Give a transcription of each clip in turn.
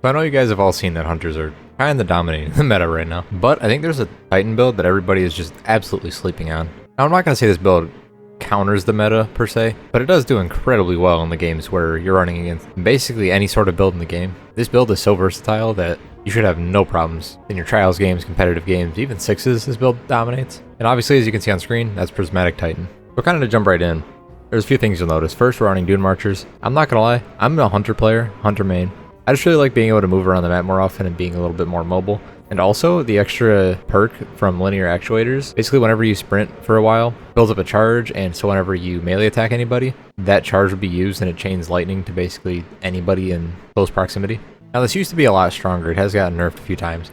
I know you guys have all seen that hunters are kind of dominating the meta right now, but I think there's a Titan build that everybody is just absolutely sleeping on. Now, I'm not going to say this build counters the meta per se, but it does do incredibly well in the games where you're running against basically any sort of build in the game. This build is so versatile that you should have no problems in your trials games, competitive games, even sixes. This build dominates. And obviously, as you can see on screen, that's Prismatic Titan. So kind of to jump right in, there's a few things you'll notice. First, we're running Dunemarchers. I'm not gonna lie, I'm a hunter player, hunter main. I just really like being able to move around the map more often and being a little bit more mobile. And also, the extra perk from linear actuators, basically whenever you sprint for a while, builds up a charge, and so whenever you melee attack anybody, that charge will be used and it chains lightning to basically anybody in close proximity. Now, this used to be a lot stronger. It has gotten nerfed a few times,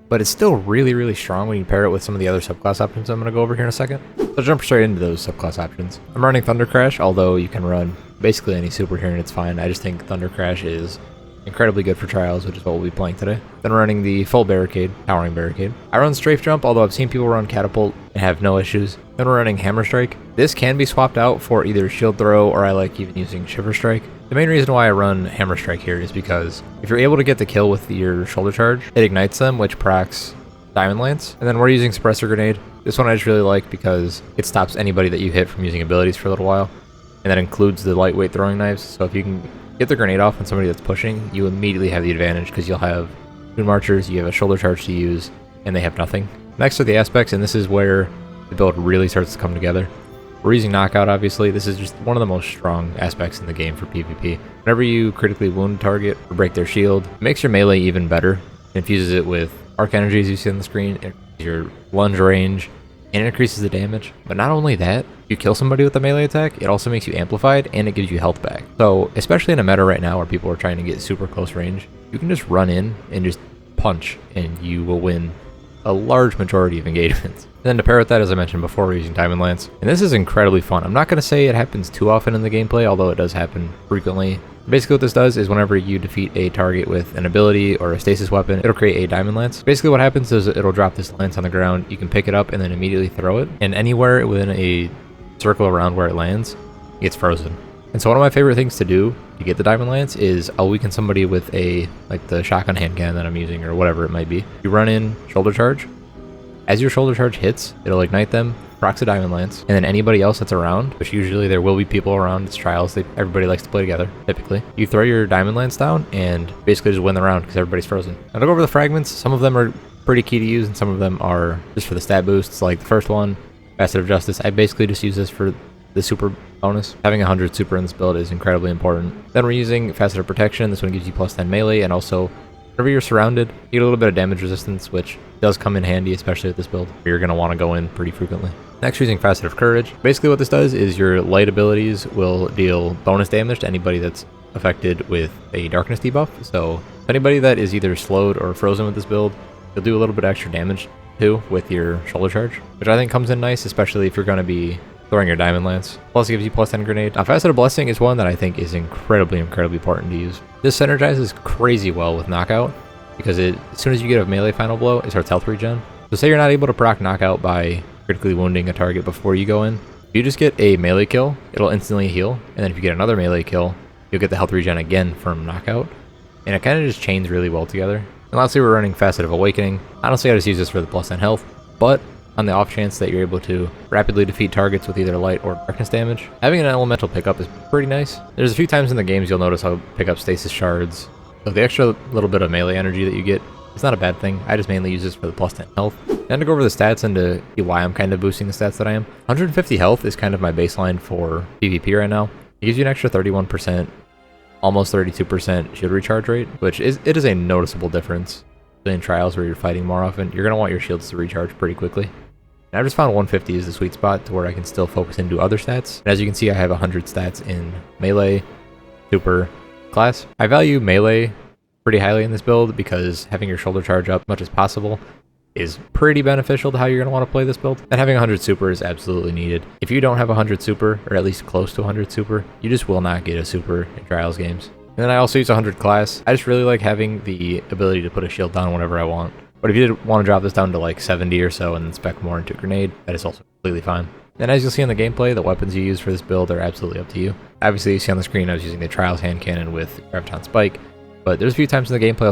but it's still really, really strong when you pair it with some of the other subclass options I'm going to go over here in a second. So I'll jump straight into those subclass options. I'm running Thunder Crash, although you can run basically any super here and it's fine. I just think Thunder Crash is incredibly good for trials, which is what we'll be playing today. Then running the full barricade, towering barricade. I run strafe jump, although I've seen people run catapult and have no issues. Then we're running hammer strike. This can be swapped out for either shield throw or I like even using shiver strike. The main reason why I run hammer strike here is because if you're able to get the kill with your shoulder charge, it ignites them, which procs diamond lance. And then we're using suppressor grenade. This one I just really like because it stops anybody that you hit from using abilities for a little while. And that includes the lightweight throwing knives. So if you can get the grenade off on somebody that's pushing, you immediately have the advantage because you'll have Dunemarchers, you have a shoulder charge to use, and they have nothing. Next are the aspects, and this is where the build really starts to come together. We're using knockout, obviously. This is just one of the most strong aspects in the game for PvP. Whenever you critically wound a target or break their shield, it makes your melee even better. It infuses it with arc energy, as you see on the screen, it increases your lunge range, and it increases the damage. But not only that, you kill somebody with a melee attack, it also makes you amplified, and it gives you health back. So, especially in a meta right now where people are trying to get super close range, you can just run in and just punch, and you will win a large majority of engagements. And then to pair with that, as I mentioned before, we're using Diamond Lance. And this is incredibly fun. I'm not going to say it happens too often in the gameplay, although it does happen frequently. Basically what this does is whenever you defeat a target with an ability or a stasis weapon, it'll create a Diamond Lance. Basically what happens is it'll drop this lance on the ground, you can pick it up and then immediately throw it, and anywhere within a circle around where it lands, it gets frozen. And so one of my favorite things to do to get the Diamond Lance is I'll weaken somebody with like the shotgun hand cannon that I'm using or whatever it might be. You run in shoulder charge. As your shoulder charge hits, it'll ignite them, procs a Diamond Lance, and then anybody else that's around, which usually there will be people around, it's trials, everybody likes to play together, typically. You throw your Diamond Lance down and basically just win the round because everybody's frozen. Now to go over the fragments, some of them are pretty key to use and some of them are just for the stat boosts, like the first one, Facet of Justice. I basically just use this for the super bonus. Having 100 super in this build is incredibly important. Then we're using Facet of Protection. This one gives you +10 melee, and also whenever you're surrounded, you get a little bit of damage resistance, which does come in handy, especially with this build. You're going to want to go in pretty frequently. Next, we're using Facet of Courage. Basically what this does is your light abilities will deal bonus damage to anybody that's affected with a darkness debuff. So if anybody that is either slowed or frozen with this build, you'll do a little bit extra damage too with your shoulder charge, which I think comes in nice, especially if you're going to be throwing your Diamond Lance. Plus it gives you +10 grenade. Now Facet of Blessing is one that I think is incredibly important to use. This synergizes crazy well with Knockout because as soon as you get a melee final blow, it starts health regen. So say you're not able to proc Knockout by critically wounding a target before you go in. If you just get a melee kill, it'll instantly heal, and then if you get another melee kill, you'll get the health regen again from Knockout. And it kind of just chains really well together. And lastly, we're running Facet of Awakening. Honestly, I just use this for the +10 health, but on the off chance that you're able to rapidly defeat targets with either light or darkness damage, having an elemental pickup is pretty nice. There's a few times in the games you'll notice I'll pick up stasis shards. So the extra little bit of melee energy that you get, it's not a bad thing. I just mainly use this for the +10 health. Then to go over the stats and to see why I'm kind of boosting the stats that I am. 150 health is kind of my baseline for PvP right now. It gives you an extra 31%, almost 32% shield recharge rate, which is a noticeable difference. In trials where you're fighting more often, you're going to want your shields to recharge pretty quickly. And I've just found 150 is the sweet spot to where I can still focus and do other stats. And as you can see, I have 100 stats in melee, super, class. I value melee pretty highly in this build because having your shoulder charge up as much as possible is pretty beneficial to how you're going to want to play this build. And having 100 super is absolutely needed. If you don't have 100 super, or at least close to 100 super, you just will not get a super in trials games. And then I also use 100 class. I just really like having the ability to put a shield down whenever I want. But if you did want to drop this down to like 70 or so and then spec more into a grenade, that is also completely fine. And as you'll see in the gameplay, the weapons you use for this build are absolutely up to you. Obviously, you see on the screen I was using the Trials hand cannon with Graviton Spike. But there's a few times in the gameplay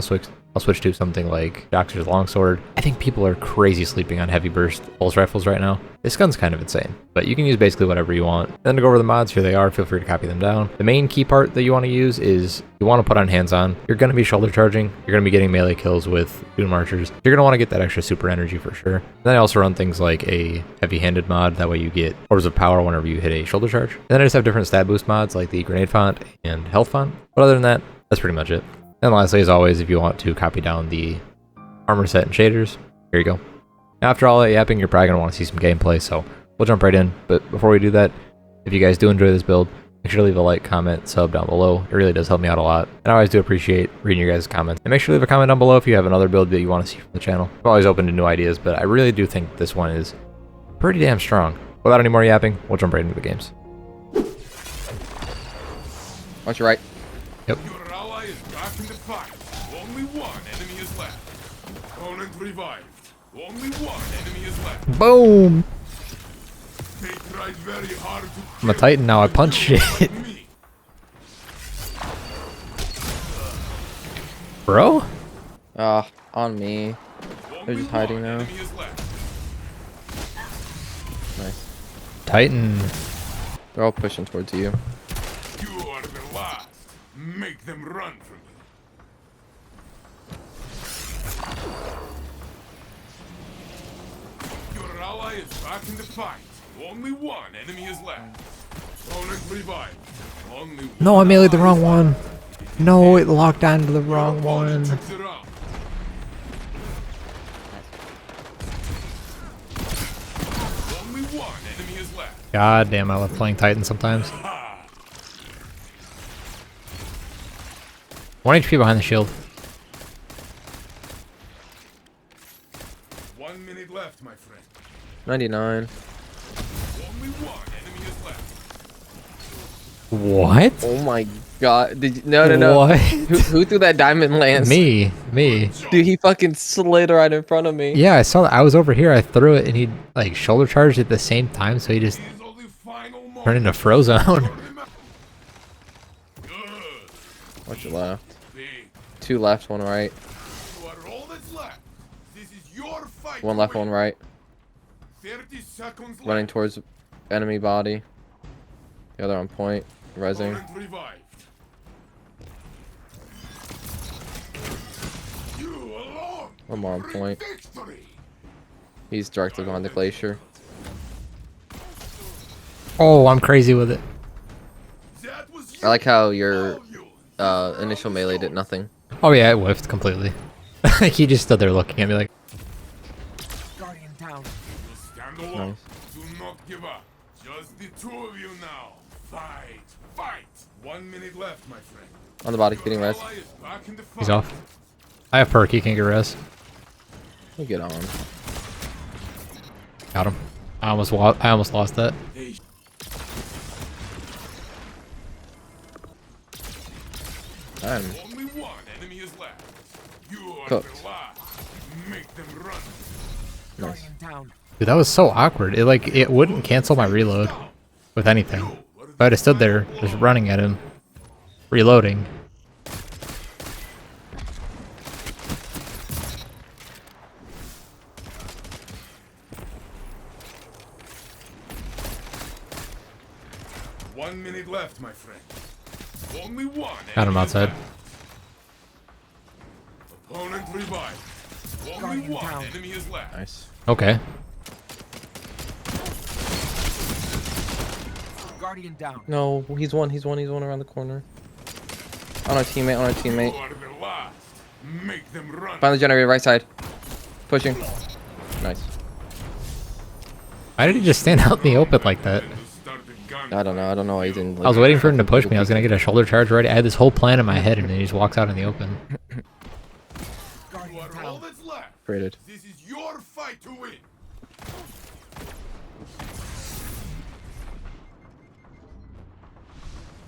I'll switch to something like Doctor's Longsword. I think people are crazy sleeping on heavy burst pulse rifles right now. This gun's kind of insane, but you can use basically whatever you want. And then to go over the mods, here they are. Feel free to copy them down. The main key part that you want to use is you want to put on hands-on. You're going to be shoulder charging. You're going to be getting melee kills with Dunemarchers. You're going to want to get that extra super energy for sure. And then I also run things like a heavy-handed mod. That way you get orders of power whenever you hit a shoulder charge. And then I just have different stat boost mods like the grenade font and health font. But other than that, that's pretty much it. And lastly, as always, if you want to copy down the armor set and shaders, here you go. After all that yapping, you're probably going to want to see some gameplay, so we'll jump right in. But before we do that, if you guys do enjoy this build, make sure to leave a like, comment, sub down below. It really does help me out a lot. And I always do appreciate reading your guys' comments. And make sure to leave a comment down below if you have another build that you want to see from the channel. I'm always open to new ideas, but I really do think this one is pretty damn strong. Without any more yapping, we'll jump right into the games. Watch your right. Yep. Your ally is back in the fight. Only one enemy is left. Opponent revived. Only one enemy is left. Boom! They tried very hard to I'm a Titan now, I punch shit. me. Bro? On me. They're just hiding now. Nice. Titan. They're all pushing towards you. You are the last. Make them run from you. Your ally is back in the fight. Only one enemy is left. Opponent revived. Only one. No, I meleeed the wrong one. No, it locked onto the wrong one. Takes it out. Only one enemy is left. God damn, I love playing Titan sometimes. 1 HP behind the shield. 1 minute left, my friend. 99. Only one enemy is left. What? Oh my god. Did you, no. What? Who threw that diamond lance? Me. Dude, he fucking slid right in front of me. Yeah, I saw that. I was over here. I threw it and he like shoulder charged at the same time, so he just These are the final moments. turned into Frozone. Good. Watch your left. Big. 2 left, 1 right. You are all that's left. This is your fight. 1 left, 1 right. 30 seconds left. Running towards enemy body. The other on point. Resing. Opponent revived. You alone. One more on point. Victory. He's directly behind the glacier. Oh, I'm crazy with it. That was I like how your all you. initial melee did nothing. Oh yeah, it whiffed completely. He just stood there looking at me like, Guardian down. Stand alone. Nice. Do not give up. Just the two of you now. Fight. Fight. 1 minute left, my friend. On the body, getting res. Ally is back in the fight. he's off. I have perk, he can't get res. We'll get on. Got him. I almost lost that. Damn. Only one enemy is left. You are Cooked. the last. Make them run. Nice. Guardian down. Dude, that was so awkward. It wouldn't cancel my reload with anything. If I'd have stood there just running at him, reloading. One minute left, my friend. Only one. Got him enemy is outside. left. Opponent revived. Only Guardian one down. enemy is left. Nice. Okay. Guardian down. No, he's one around the corner. On our teammate, You are the last. Make them run. Find the generator, right side. Pushing. Nice. Why did he just stand out in the open like that? To start the gun. I don't know why he didn't. I was waiting for him to push me. I was gonna get a shoulder charge ready. I had this whole plan in my head, and then he just walks out in the open. You Guardian are all down. that's left. Created. This is your fight to win.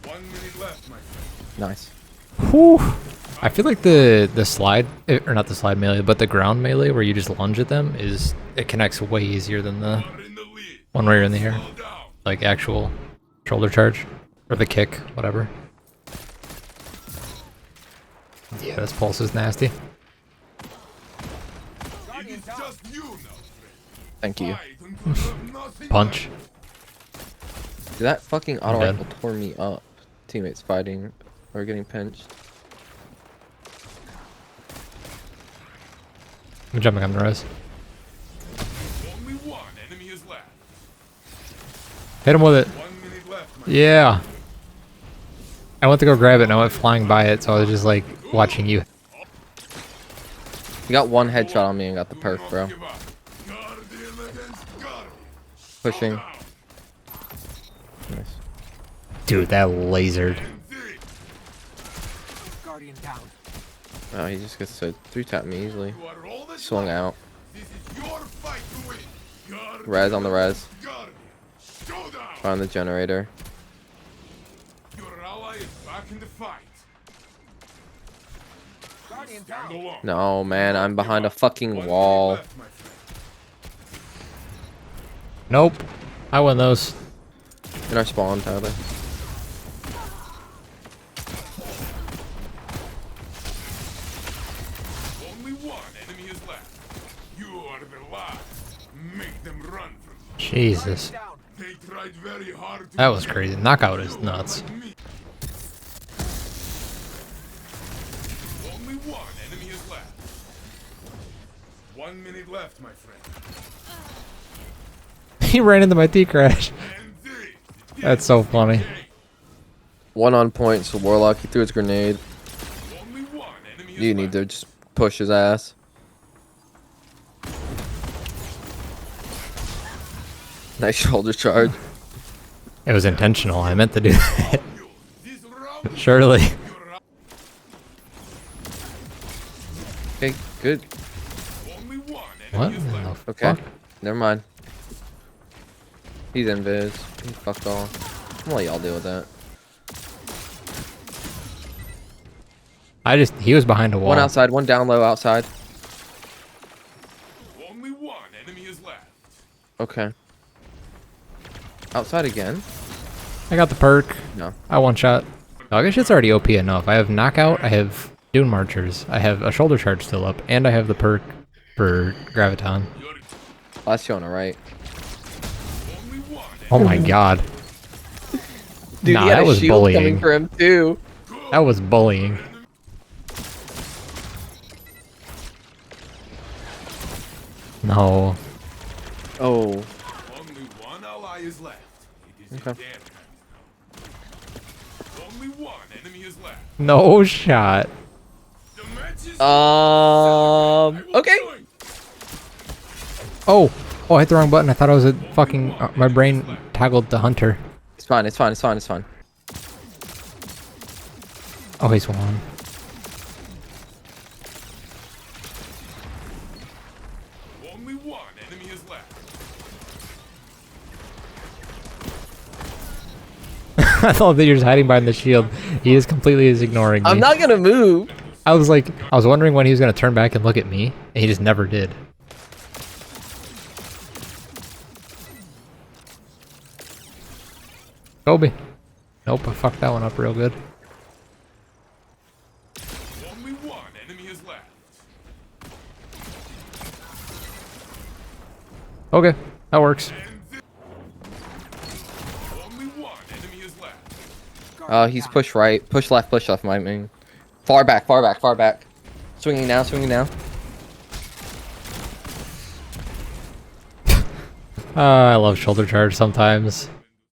One minute left, my friend. Nice. Whew. I feel like the slide, or not the slide melee, but the ground melee where you just lunge at them it connects way easier than the You are in the lead. one where you're in the air. Slow down. Like actual shoulder charge or the kick, whatever. Yeah, this pulse is nasty. It is just you now, friend. Thank you. Fight until you have nothing Punch. Dude, that fucking auto dead. rifle tore me up. Teammates fighting or getting pinched. I'm jumping on the res. left. Only one enemy is left. Hit him with it. 1 minute left, my Yeah. I went to go grab it and I went flying by it, so I was just like watching you. You got one headshot on me and got the perk, bro. give up. Guardian against Guardian. Pushing. Now, Nice. Dude, that lasered. indeed. Guardian down. Oh, he just gets to 3-tap me easily. You are all that Swung left. out. This is your fight to win. Guardian Res on the res. Guardian. Showdown. On the generator. Your ally is back in the fight. Guardian Stand down. alone. No, man, I'm behind a fucking 1 minute wall. left, my friend. Nope. I win those. In our spawn, Tyler. Only one enemy is left. You are the last. Make them run from you. Jesus. Down. They tried very hard to That was kill crazy. you. Knockout is You are nuts. like me. Only one enemy is left. 1 minute left, my friend. He ran into my T-crash. Indeed. That's so funny. One on point, so Warlock, he threw his grenade. Only one enemy is You need to left. just push his ass. Nice shoulder charge. It was intentional. I meant to do that. This round, Surely. you're out. Okay, good. Only one What enemy is in left. the Okay. fuck? Never mind. He's invis. He fucked all. I'm gonna let y'all deal with that. He was behind a wall. One outside, one down low outside. Only one enemy is left. Okay. Outside again? I got the perk. No. I one shot. Oh, I guess it's already OP enough. I have knockout. I have Dunemarchers. I have a shoulder charge still up, and I have the perk for Graviton. You're Last two on the right. only one Oh my god. Dude, Nah, he had that a was shield coming bullying. for him too. That was bullying. No. Oh. Only one ally is left. It is Okay. in their hands now. Only one enemy is left. No shot. The match is Okay. join. Oh. Oh, I hit the wrong button. I thought I was a fucking... my brain toggled the hunter. It's fine, it's fine, it's fine, it's fine. Oh, he's won. Only one enemy is left. I thought that you're just hiding behind the shield. He is completely ignoring me. I'm not gonna move. I was wondering when he was going to turn back and look at me, and he just never did. Kobe. Nope, I fucked that one up real good. Only one enemy is left. Okay, that works. Only one enemy is left. He's push right, push left, my man. Far back, far back, far back. Swinging now, swinging now. I love shoulder charge sometimes.